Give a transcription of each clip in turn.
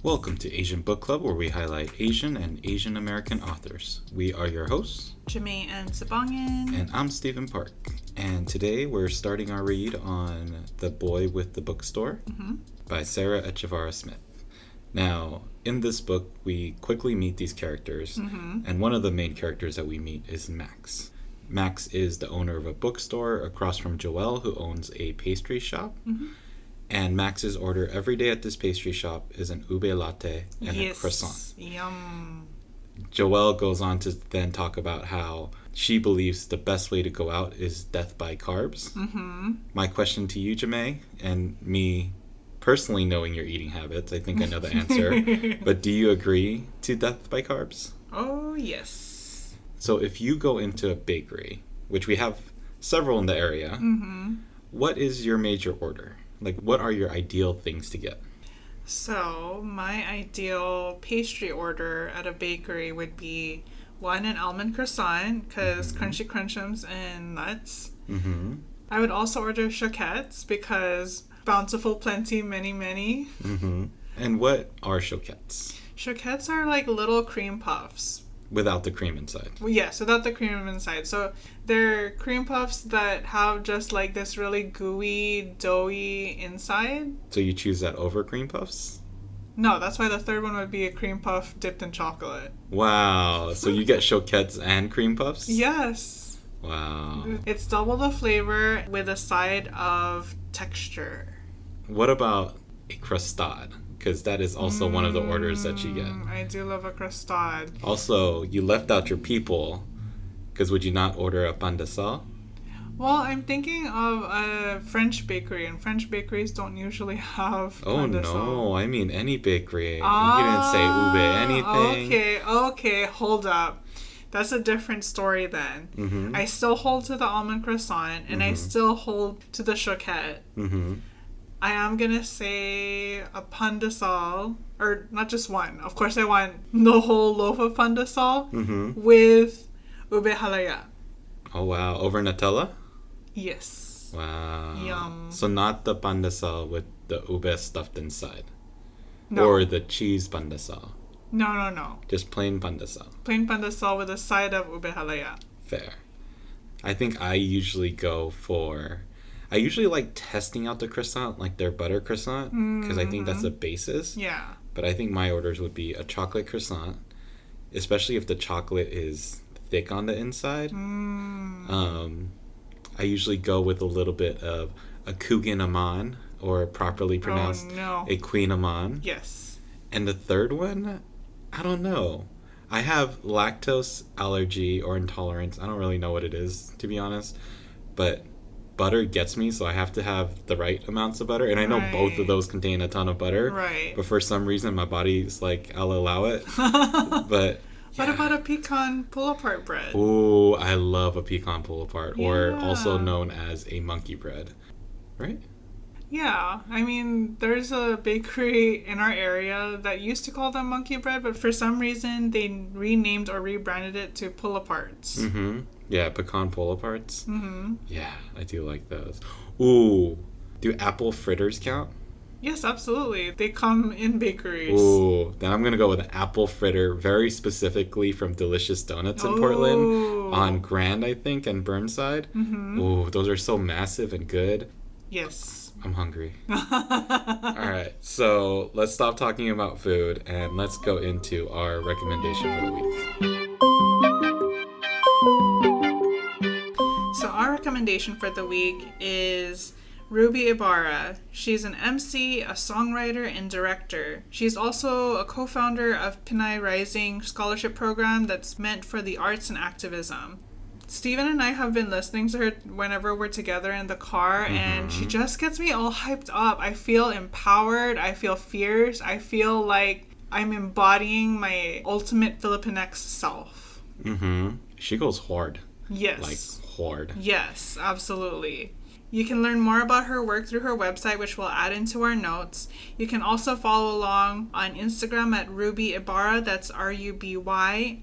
Welcome to Asian Book Club, where we highlight Asian and Asian American authors. We are your hosts, Jamae and Sabangan. and I'm Stephen Park. And today we're starting our read on The Boy with the Bookstore by Sarah Echevarria Smith. Now, in this book, we quickly meet these characters, and one of the main characters that we meet is Max. Max is the owner of a bookstore across from Joelle, who owns a pastry shop. And Max's order every day at this pastry shop is an ube latte and a croissant. Yum. Joelle goes on to then talk about how she believes the best way to go out is death by carbs. My question to you, Jamae, and me personally knowing your eating habits, I think I know the answer. But do you agree to death by carbs? Oh, yes. So if you go into a bakery, which we have several in the area, what is your major order? Like, what are your ideal things to get? So, my ideal pastry order at a bakery would be one, an almond croissant, because crunchy crunchums and nuts. I would also order choquettes, because bountiful, plenty, many, many. And what are choquettes? Choquettes are like little cream puffs. Without the cream inside. Well, yes, without the cream inside. So they're cream puffs that have just like this really gooey, doughy inside. So you choose that over cream puffs? No, that's why the third one would be a cream puff dipped in chocolate. Wow. So you get choquettes and cream puffs? Yes. Wow. It's double the flavor with a side of texture. What about a crostade? Because that is also one of the orders that you get. I do love a crostade. Also, you left out your people, because would you not order a pan de sal? Well, I'm thinking of a French bakery, and French bakeries don't usually have pan de sal. No, I mean any bakery. You didn't say ube anything. Okay, hold up. That's a different story then. I still hold to the almond croissant, and I still hold to the choquette. I am going to say a pan de sal, or not just one. Of course, I want the whole loaf of pan de sal with ube halaya. Oh, wow. Over Nutella? Yes. Wow. Yum. So not the pan de sal with the ube stuffed inside? No. Or the cheese pan de sal? No. Just plain pan de sal? Plain pan de sal with a side of ube halaya. Fair. I think I usually go for... I usually like testing out the croissant, like their butter croissant, because I think that's the basis. Yeah. But I think my orders would be a chocolate croissant, especially if the chocolate is thick on the inside. I usually go with a little bit of a Coogan Aman, or properly pronounced a Queen Aman. Yes. And the third one, I don't know. I have lactose allergy or intolerance. I don't really know what it is, to be honest. But butter gets me, so I have to have the right amounts of butter. And I know both of those contain a ton of butter. Right. But for some reason, my body's like, I'll allow it. But what about a pecan pull-apart bread? Ooh, I love a pecan pull-apart, or also known as a monkey bread. Right? Yeah, I mean, there's a bakery in our area that used to call them monkey bread, but for some reason they renamed or rebranded it to pull-aparts. Yeah, pecan pull-aparts. Yeah, I do like those. Ooh, do apple fritters count? Yes, absolutely. They come in bakeries. Ooh, then I'm going to go with an apple fritter, very specifically from Delicious Donuts in Portland, on Grand, I think, and Burnside. Ooh, those are so massive and good. Yes. I'm hungry. All right, so let's stop talking about food and let's go into our recommendation for the week. So our recommendation for the week is Ruby Ibarra. She's an MC, a songwriter, and director. She's also a co-founder of Pinay Rising Scholarship Program that's meant for the arts and activism. Steven and I have been listening to her whenever we're together in the car, and she just gets me all hyped up. I feel empowered. I feel fierce. I feel like I'm embodying my ultimate Filipinx self. She goes hard. Yes. Like, hard. Yes, absolutely. You can learn more about her work through her website, which we'll add into our notes. You can also follow along on Instagram at Ruby Ibarra. That's RUBYIBARRA.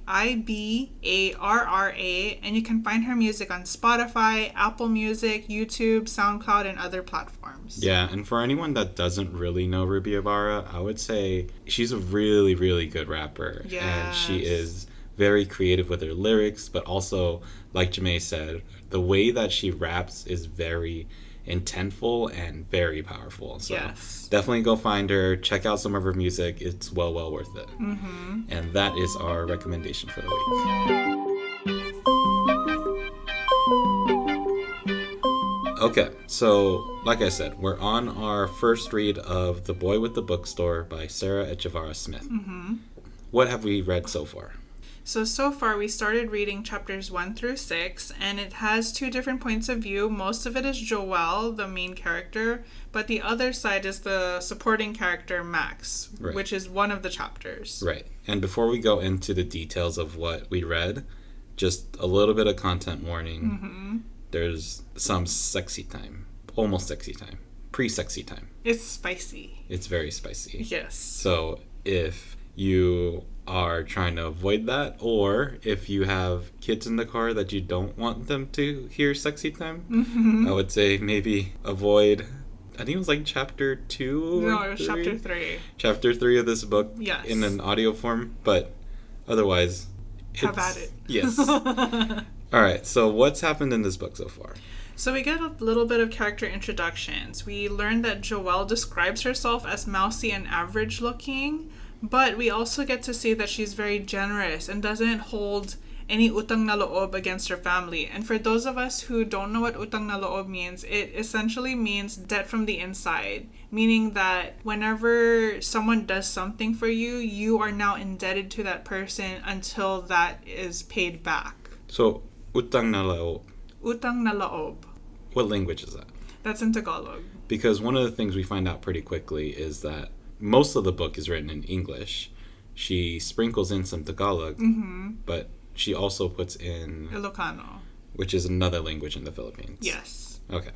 And you can find her music on Spotify, Apple Music, YouTube, SoundCloud, and other platforms. Yeah, and for anyone that doesn't really know Ruby Ibarra, I would say she's a really, really good rapper. Yes. And she is very creative with her lyrics, but also, like Jamae said, the way that she raps is very intentful and very powerful. So yes. Definitely go find her, check out some of her music. It's well worth it. Mm-hmm. And that is our recommendation for the week. Okay, so like I said, we're on our first read of The Boy with the Bookstore by Sarah Echevarria Smith. Mm-hmm. What have we read so far? So far we started reading chapters 1 through 6, and it has 2 different points of view. Most of it is Joelle, the main character, but the other side is the supporting character, Max, right. which is one of the chapters. Right. And before we go into the details of what we read, just a little bit of content warning. Mm-hmm. There's some sexy time. Almost sexy time. Pre-sexy time. It's spicy. It's very spicy. Yes. So if you are trying to avoid that, or if you have kids in the car that you don't want them to hear sexy time, mm-hmm. I would say maybe avoid. I think it was like chapter 2 No, or it was 3? chapter 3. Chapter 3 of this book. Yes. In an audio form, but otherwise have at it. Yes. All right, so what's happened in this book so far? So we get a little bit of character introductions. We learn that Joelle describes herself as mousy and average looking, but we also get to see that she's very generous and doesn't hold any utang na loob against her family. And for those of us who don't know what utang na loob means, it essentially means debt from the inside, meaning that whenever someone does something for you, you are now indebted to that person until that is paid back. So, utang na loob. Utang na loob. What language is that? That's in Tagalog. Because one of the things we find out pretty quickly is that most of the book is written in English. She sprinkles in some Tagalog, mm-hmm. but she also puts in Ilocano, which is another language in the Philippines. Yes. Okay.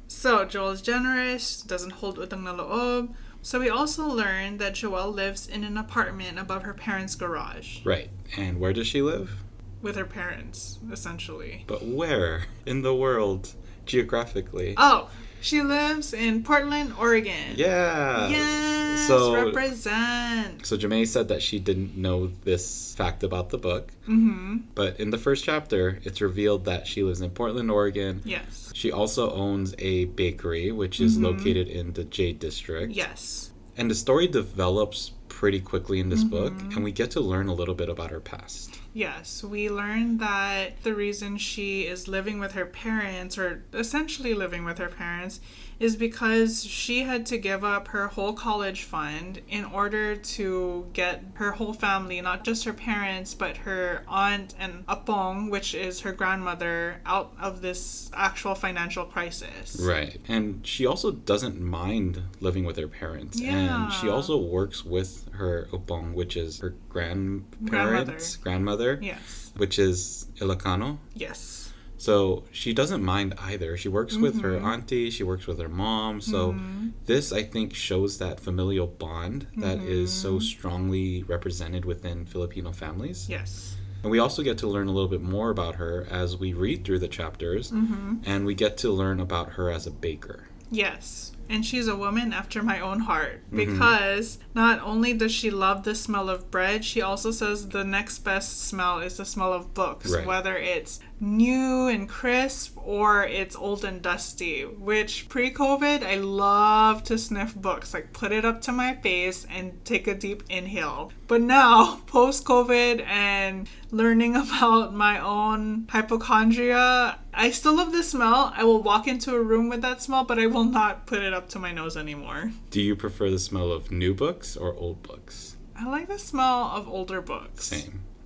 So Joelle's generous, doesn't hold utang na loob. So we also learn that Joelle lives in an apartment above her parents' garage. Right. And where does she live? With her parents, essentially. But where in the world, geographically? Oh, she lives in Portland, Oregon. Yeah. Yes, represent. So Jamae said that she didn't know this fact about the book. Mm-hmm. But in the first chapter, it's revealed that she lives in Portland, Oregon. Yes. She also owns a bakery, which is mm-hmm. located in the Jade District. Yes. And the story develops pretty quickly in this mm-hmm. book, and we get to learn a little bit about her past. Yes, we learn that the reason she is living with her parents, or essentially living with her parents, is because she had to give up her whole college fund in order to get her whole family, not just her parents, but her aunt and apong, which is her grandmother, out of this actual financial crisis. Right. And she also doesn't mind living with her parents. Yeah. And she also works with her opong, which is her grandmother. Yes. Which is Ilocano. Yes. So she doesn't mind either. She works mm-hmm. with her auntie, she works with her mom. So mm-hmm. this, I think, shows that familial bond that mm-hmm. is so strongly represented within Filipino families. Yes. And we also get to learn a little bit more about her as we read through the chapters. mm-hmm. And we get to learn about her as a baker. Yes. And she's a woman after my own heart, mm-hmm. because not only does she love the smell of bread, she also says the next best smell is the smell of books, right. whether it's new and crisp or it's old and dusty, which pre-COVID, I love to sniff books, like put it up to my face and take a deep inhale. But now, post-COVID and learning about my own hypochondria, I still love the smell. I will walk into a room with that smell, but I will not put it up to my nose anymore. Do you prefer the smell of new books or old books? I like the smell of older books.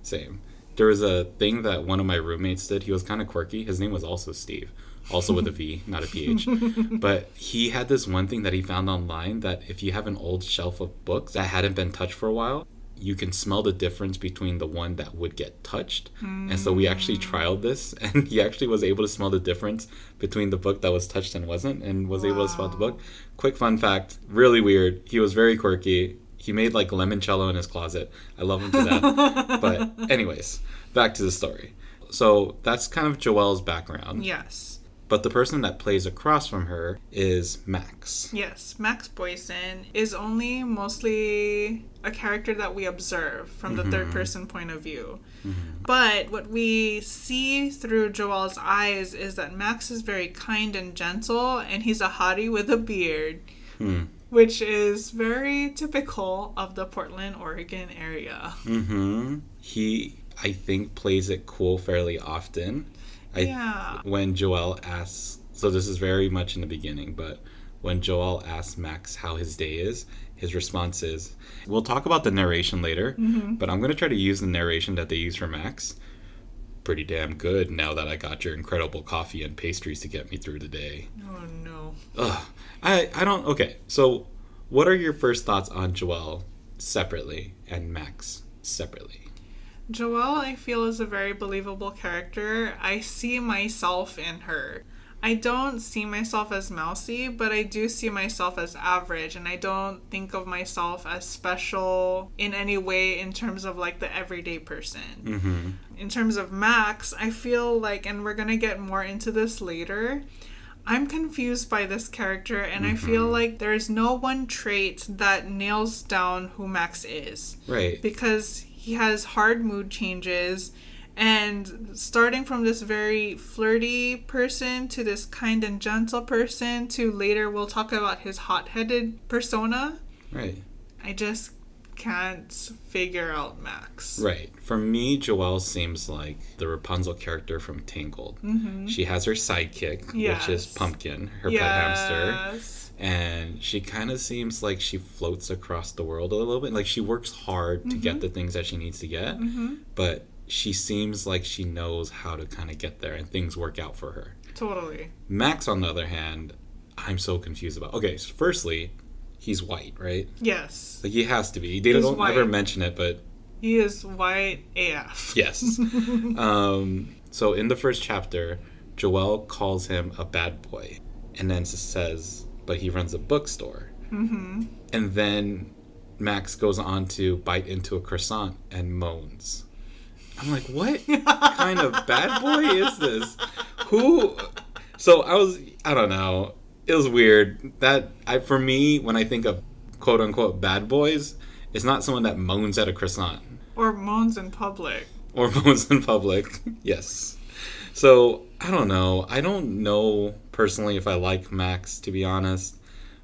Same. There was a thing that one of my roommates did. He was kind of quirky. His name was also Steve. Also with a V, not a PH. But he had this one thing that he found online that if you have an old shelf of books that hadn't been touched for a while, you can smell the difference between the one that would get touched. And so we actually trialed this, and he actually was able to smell the difference between the book that was touched and wasn't, and was able to smell the book. Quick fun fact, really weird. He was very quirky. He made like limoncello in his closet. I love him to death. But anyways, back to the story. So that's kind of Joelle's background. Yes. But the person that plays across from her is Max. Yes, Max Boyson is only mostly a character that we observe from the third person point of view. But what we see through Joelle's eyes is that Max is very kind and gentle, and he's a hottie with a beard, which is very typical of the Portland, Oregon area. He, I think, plays it cool fairly often. When Joelle asks, so this is very much in the beginning, but when Joelle asks Max how his day is, his response is, we'll talk about the narration later, but I'm going to try to use the narration that they use for Max. Pretty damn good now that I got your incredible coffee and pastries to get me through the day. Oh, no. Ugh. I don't, okay, so what are your first thoughts on Joelle separately and Max separately? Joelle, I feel, is a very believable character. I see myself in her. I don't see myself as mousy, but I do see myself as average, and I don't think of myself as special in any way in terms of like the everyday person. In terms of Max, I feel like, and we're going to get more into this later, I'm confused by this character, and I feel like there is no one trait that nails down who Max is. Right. Because he has hard mood changes, and starting from this very flirty person to this kind and gentle person to later we'll talk about his hot-headed persona. Right. I just can't figure out Max. Right. For me, Joelle seems like the Rapunzel character from Tangled. She has her sidekick, which is Pumpkin, her pet hamster. And she kind of seems like she floats across the world a little bit. Like, she works hard to get the things that she needs to get. But she seems like she knows how to kind of get there, and things work out for her. Totally. Max, on the other hand, I'm so confused about. Okay, so firstly, he's white, right? Yes. Like, he has to be. They don't ever mention it, but... He is white AF. Yes. So in the first chapter, Joelle calls him a bad boy. And then says... but he runs a bookstore. And then Max goes on to bite into a croissant and moans. I'm like, what kind of bad boy is this? Who? So I don't know. It was weird. For me, when I think of quote unquote bad boys, it's not someone that moans at a croissant. Or moans in public. Yes. So, I don't know. I don't know personally if I like Max, to be honest.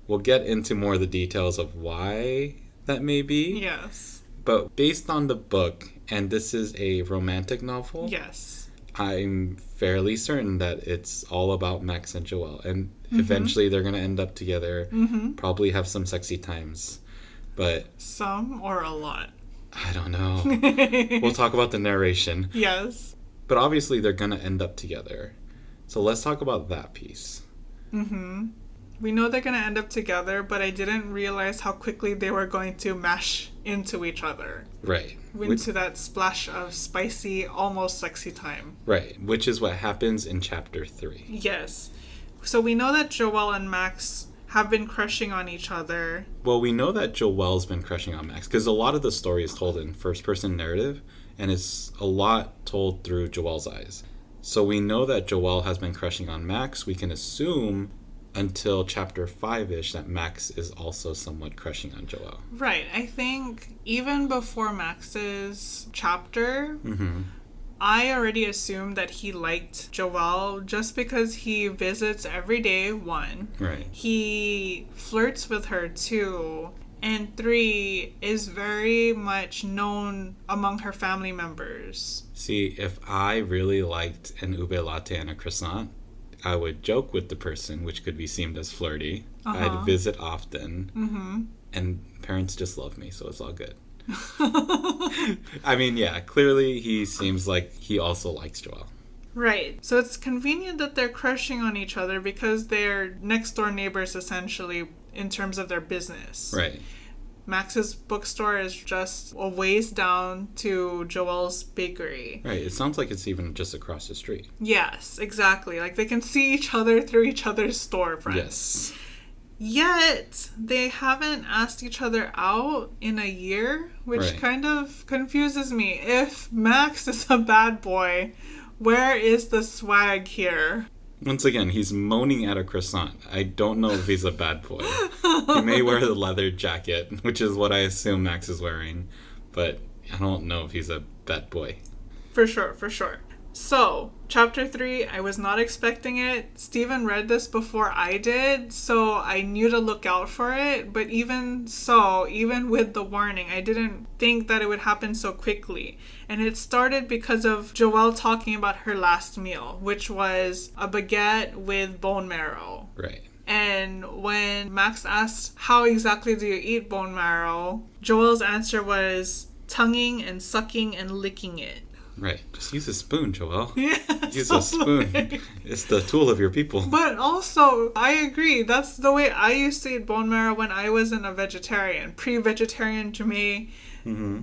We'll get into more of the details of why that may be. Yes. But based on the book, and this is a romantic novel. Yes. I'm fairly certain that it's all about Max and Joelle. And eventually they're going to end up together. Probably have some sexy times. But... some or a lot? I don't know. We'll talk about the narration. Yes. But obviously they're going to end up together. So let's talk about that piece. We know they're going to end up together, but I didn't realize how quickly they were going to mash into each other. Right. Into that splash of spicy, almost sexy time. Right. Which is what happens in chapter 3. Yes. So we know that Joelle and Max have been crushing on each other. Well, we know that Joelle's been crushing on Max, because a lot of the story is told in first-person narrative, and it's a lot told through Joelle's eyes. So we know that Joelle has been crushing on Max. We can assume until chapter 5-ish that Max is also somewhat crushing on Joelle. Right. I think even before Max's chapter, I already assumed that he liked Joelle just because he visits every day, 1. Right. He flirts with her, 2. And 3, is very much known among her family members. See, if I really liked an ube latte and a croissant, I would joke with the person, which could be seen as flirty. I'd visit often. And parents just love me, so it's all good. I mean, yeah, clearly he seems like he also likes Joelle. Right. So it's convenient that they're crushing on each other because they're next door neighbors, essentially, in terms of their business. Right. Max's bookstore is just a ways down to Joelle's bakery. Right. It sounds like it's even just across the street. Yes, exactly. Like they can see each other through each other's storefronts. Yes. Yet, they haven't asked each other out in a year, which kind of confuses me. If Max is a bad boy, where is the swag here? Once again, he's moaning at a croissant. I don't know if he's a bad boy. He may wear the leather jacket, which is what I assume Max is wearing, but I don't know if he's a bad boy. For sure, for sure. So, chapter 3, I was not expecting it. Steven read this before I did, so I knew to look out for it. But even so, even with the warning, I didn't think that it would happen so quickly. And it started because of Joelle talking about her last meal, which was a baguette with bone marrow. Right. And when Max asked, how exactly do you eat bone marrow? Joelle's answer was tonguing and sucking and licking it. Right. Just use a spoon, Joelle. Yeah, use a spoon. It's the tool of your people. But also, I agree. That's the way I used to eat bone marrow when I wasn't a vegetarian. Pre-vegetarian Jamae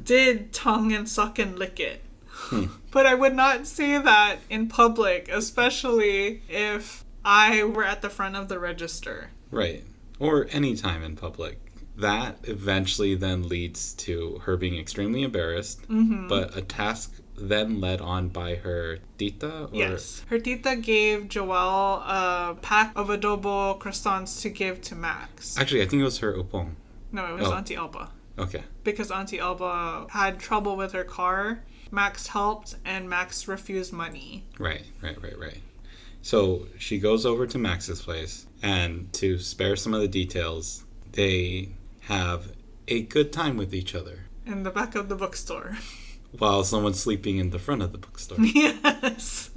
did tongue and suck and lick it. But I would not say that in public, especially if I were at the front of the register. Right. Or any time in public. That eventually then leads to her being extremely embarrassed, but a task then led on by her tita? Or... Yes. Her tita gave Joelle a pack of adobo croissants to give to Max. Actually, I think it was her opong. No, it was Auntie Elba. Okay. Because Auntie Elba had trouble with her car, Max helped, and Max refused money. Right. So she goes over to Max's place, and to spare some of the details, they have a good time with each other. In the back of the bookstore. While someone's sleeping in the front of the bookstore. Yes.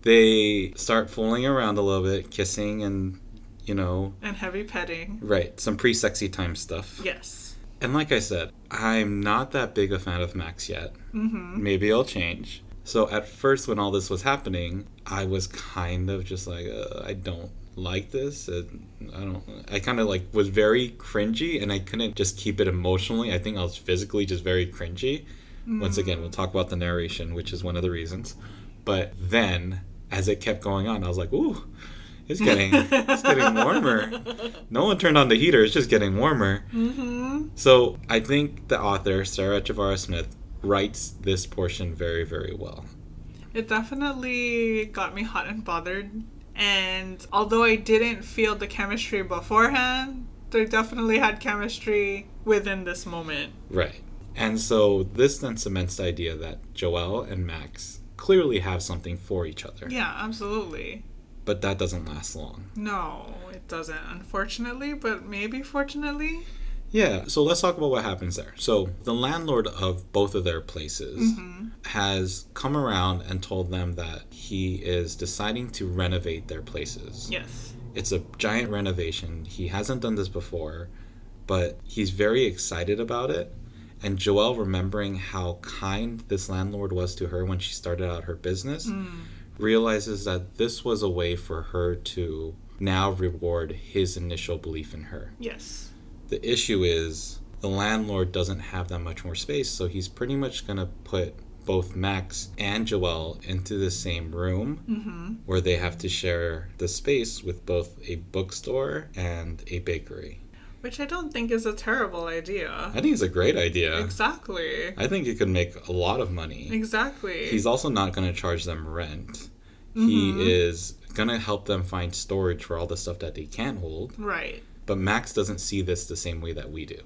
They start fooling around a little bit, kissing and, And heavy petting. Right. Some pre-sexy time stuff. Yes. And like I said, I'm not that big a fan of Max yet. Maybe I'll change. So at first when all this was happening, I was kind of just like, I don't like this. I kind of was very cringy, and I couldn't just keep it emotionally. I think I was physically just very cringy. Once again, we'll talk about the narration, which is one of the reasons. But then as it kept going on, I was like, ooh, it's getting warmer. No one turned on the heater. It's just getting warmer. So I think the author, Sarah Chavara Smith, writes this portion very, very well. It definitely got me hot and bothered. And although I didn't feel the chemistry beforehand, they definitely had chemistry within this moment. Right. And so this then cements the idea that Joelle and Max clearly have something for each other. Yeah, absolutely. But that doesn't last long. No, it doesn't, unfortunately, but maybe fortunately. Yeah, so let's talk about what happens there. So the landlord of both of their places has come around and told them that he is deciding to renovate their places. Yes. It's a giant renovation. He hasn't done this before, but he's very excited about it. And Joelle, remembering how kind this landlord was to her when she started out her business, realizes that this was a way for her to now reward his initial belief in her. Yes. The issue is the landlord doesn't have that much more space, so he's pretty much going to put both Max and Joelle into the same room where they have to share the space with both a bookstore and a bakery. Which I don't think is a terrible idea. I think it's a great idea. Exactly. I think it could make a lot of money. Exactly. He's also not going to charge them rent. He is going to help them find storage for all the stuff that they can't hold. Right. But Max doesn't see this the same way that we do.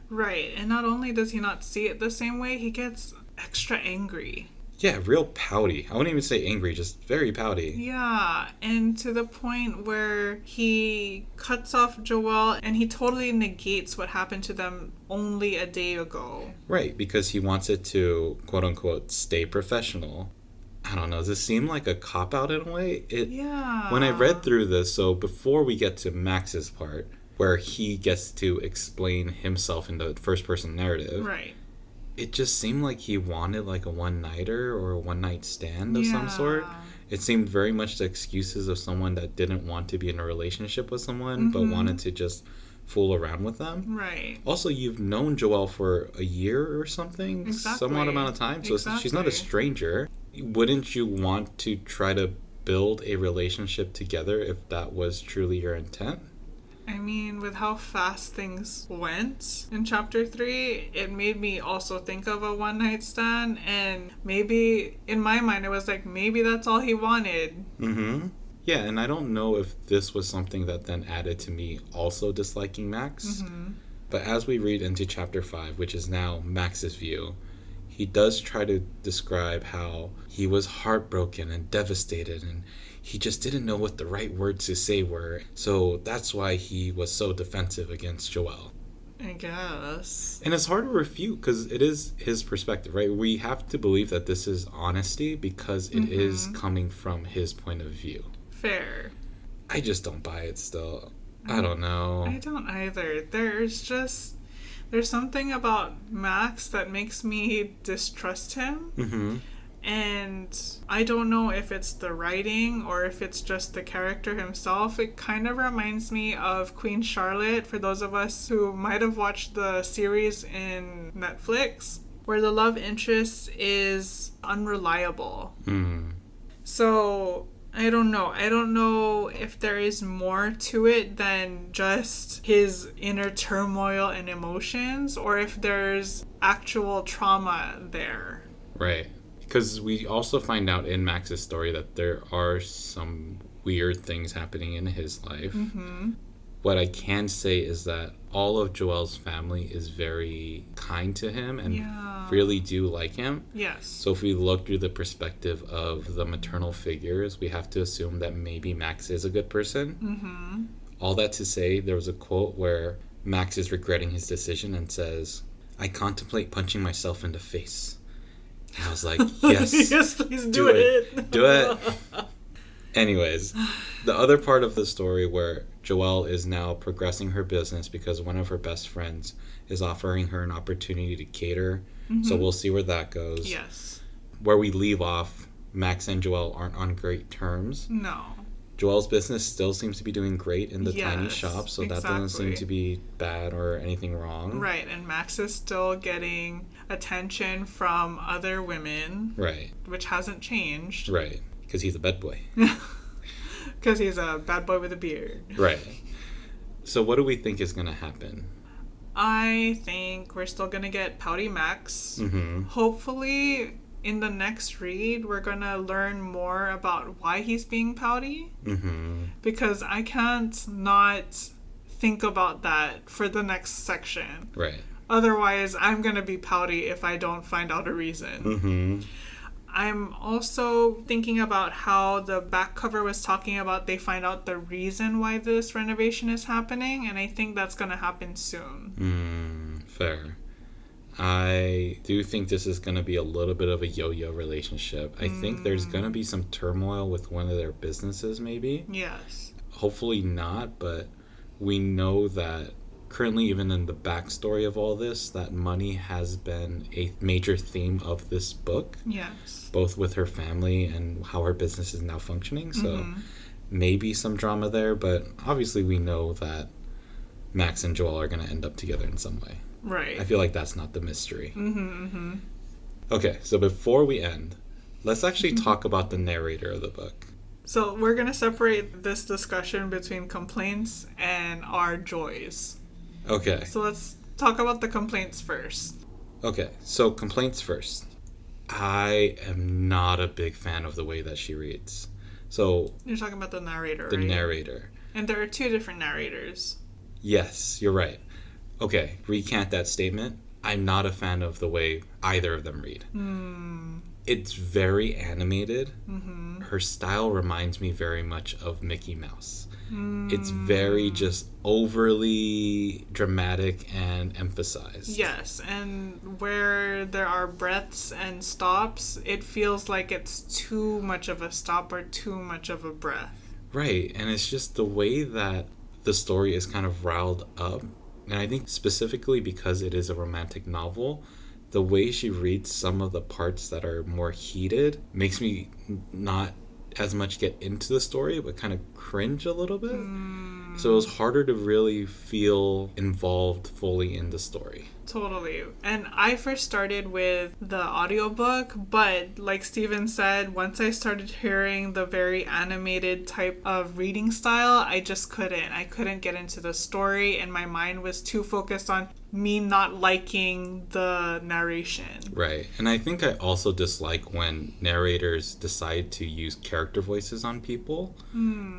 Right. And not only does he not see it the same way, he gets extra angry. Yeah, real pouty. I wouldn't even say angry, just very pouty. Yeah, and to the point where he cuts off Joelle and he totally negates what happened to them only a day ago. Right, because he wants it to, quote-unquote, stay professional. I don't know, does this seem like a cop-out in a way? Yeah. When I read through this, so before we get to Max's part, where he gets to explain himself in the first-person narrative. Right. It just seemed like he wanted a one-nighter or a one-night stand of some sort. It seemed very much the excuses of someone that didn't want to be in a relationship with someone, but wanted to just fool around with them. Right. Also, you've known Joelle for a year or something, somewhat amount of time, so she's not a stranger. Wouldn't you want to try to build a relationship together if that was truly your intent? I mean, with how fast things went in chapter 3, it made me also think of a one-night stand, and maybe, in my mind, it was like, maybe that's all he wanted. Mm-hmm. Yeah, and I don't know if this was something that then added to me also disliking Max. Mm-hmm. But as we read into chapter 5, which is now Max's view, he does try to describe how he was heartbroken and devastated, and he just didn't know what the right words to say were. So that's why he was so defensive against Joelle. I guess. And it's hard to refute because it is his perspective, right? We have to believe that this is honesty because it is coming from his point of view. Fair. I just don't buy it still. I don't know. I don't either. There's something about Max that makes me distrust him. Mm-hmm. And I don't know if it's the writing or if it's just the character himself. It kind of reminds me of Queen Charlotte, for those of us who might have watched the series in Netflix, where the love interest is unreliable. Mm. So I don't know. I don't know if there is more to it than just his inner turmoil and emotions, or if there's actual trauma there. Right. Because we also find out in Max's story that there are some weird things happening in his life. Mm-hmm. What I can say is that all of Joelle's family is very kind to him and really do like him. Yes. So if we look through the perspective of the maternal figures, we have to assume that maybe Max is a good person. Mm-hmm. All that to say, there was a quote where Max is regretting his decision and says, "I contemplate punching myself in the face." And I was like, yes. Yes, please do it. Do it. Anyways, the other part of the story where Joelle is now progressing her business because one of her best friends is offering her an opportunity to cater. Mm-hmm. So we'll see where that goes. Yes. Where we leave off, Max and Joelle aren't on great terms. No. Joelle's business still seems to be doing great in the tiny shop, so that doesn't seem to be bad or anything wrong. Right, and Max is still getting attention from other women. Right. Which hasn't changed. Right, because he's a bad boy. Because he's a bad boy with a beard. Right. So what do we think is going to happen? I think we're still going to get Pouty Max. Mm-hmm. Hopefully, in the next read, we're going to learn more about why he's being pouty. Mm-hmm. Because I can't not think about that for the next section. Right. Otherwise, I'm going to be pouty if I don't find out a reason. Mm-hmm. I'm also thinking about how the back cover was talking about they find out the reason why this renovation is happening, and I think that's going to happen soon. Fair. I do think this is going to be a little bit of a yo-yo relationship. I think there's going to be some turmoil with one of their businesses, maybe. Yes. Hopefully not, but we know that currently, even in the backstory of all this, that money has been a major theme of this book. Yes. Both with her family and how her business is now functioning. So maybe some drama there, but obviously we know that Max and Joelle are going to end up together in some way. Right. I feel like that's not the mystery. Mm-hmm. Okay, so before we end, let's actually talk about the narrator of the book. So we're going to separate this discussion between complaints and our joys. Okay. So let's talk about the complaints first. Okay, so complaints first. I am not a big fan of the way that she reads. So you're talking about the narrator, the right? narrator. And there are two different narrators. Yes, you're right. Okay, recant that statement. I'm not a fan of the way either of them read. It's very animated. Mm-hmm. Her style reminds me very much of Mickey Mouse. It's very just overly dramatic and emphasized. Yes, and where there are breaths and stops, it feels like it's too much of a stop or too much of a breath. Right, and it's just the way that the story is kind of riled up. And I think specifically because it is a romantic novel, the way she reads some of the parts that are more heated makes me not as much get into the story, but kind of cringe a little bit. So it was harder to really feel involved fully in the story. Totally. And I first started with the audiobook, but like Steven said, once I started hearing the very animated type of reading style, I just couldn't. I couldn't get into the story, and my mind was too focused on me not liking the narration. Right. And I think I also dislike when narrators decide to use character voices on people.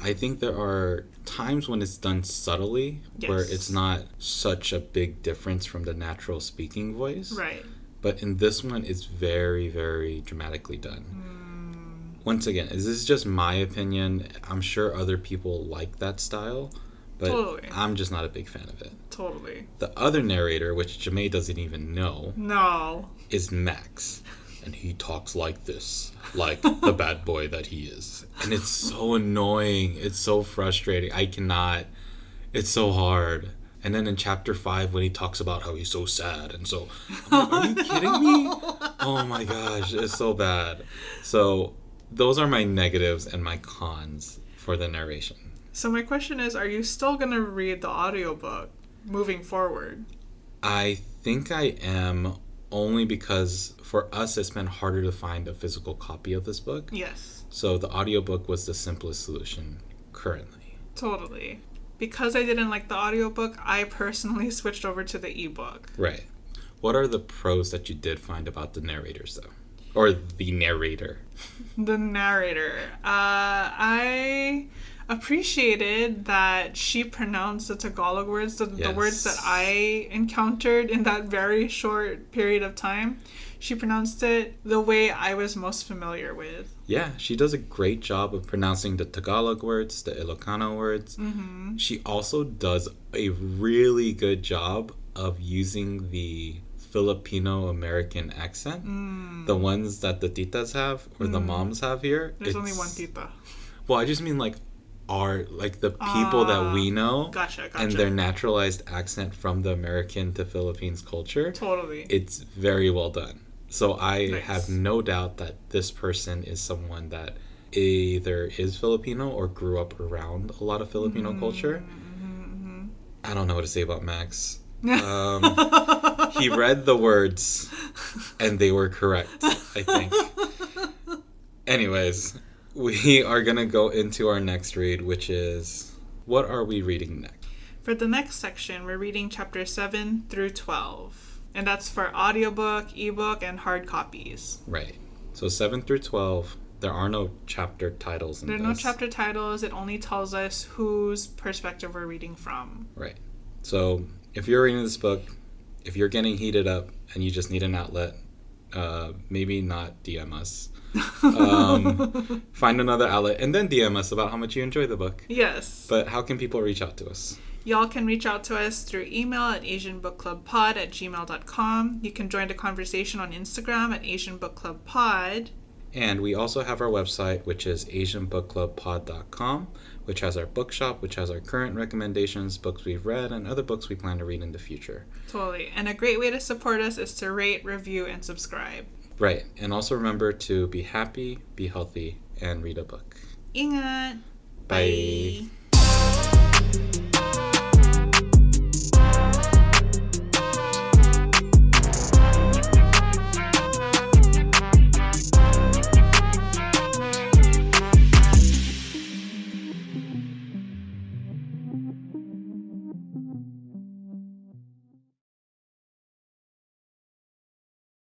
I think there are times when it's done subtly, where it's not such a big difference from the natural speaking voice. Right. But in this one, it's very, very dramatically done. Once again, this is just my opinion. I'm sure other people like that style, but Totally. I'm just not a big fan of it. Totally. The other narrator, which Jamae doesn't even know, is Max. And he talks like this, like the bad boy that he is. And it's so annoying. It's so frustrating. I cannot. It's so hard. And then in chapter 5, when he talks about how he's so sad and so... I'm like, are you kidding me? Oh my gosh, it's so bad. So those are my negatives and my cons for the narration. So my question is, are you still going to read the audiobook moving forward? I think I am, only because for us it's been harder to find a physical copy of this book. Yes. So the audiobook was the simplest solution currently. Totally. Because I didn't like the audiobook, I personally switched over to the ebook. Right. What are the pros that you did find about the narrators, though? Or the narrator? The narrator. I appreciated that she pronounced the Tagalog words, the words that I encountered in that very short period of time. She pronounced it the way I was most familiar with. Yeah, she does a great job of pronouncing the Tagalog words, the Ilocano words. Mm-hmm. She also does a really good job of using the Filipino-American accent. The ones that the titas have, or the moms have here. There's only one tita. Well, I just mean like the people that we know. Gotcha. And their naturalized accent from the American to Philippines culture. Totally. It's very well done. So I have no doubt that this person is someone that either is Filipino or grew up around a lot of Filipino culture. I don't know what to say about Max. He read the words and they were correct, I think. Anyways, we are going to go into our next read, which is, what are we reading next? For the next section, we're reading chapters 7 through 12. And that's for audiobook, ebook, and hard copies. Right. So 7 through 12, there are no chapter titles in this. There are no chapter titles. It only tells us whose perspective we're reading from. Right. So if you're reading this book, if you're getting heated up and you just need an outlet, maybe not DM us. Find another outlet and then DM us about how much you enjoy the book. Yes. But how can people reach out to us? Y'all can reach out to us through email at asianbookclubpod@gmail.com. You can join the conversation on Instagram at asianbookclubpod. And we also have our website, which is asianbookclubpod.com, which has our bookshop, which has our current recommendations, books we've read, and other books we plan to read in the future. Totally. And a great way to support us is to rate, review, and subscribe. Right. And also remember to be happy, be healthy, and read a book. Ingat! Bye.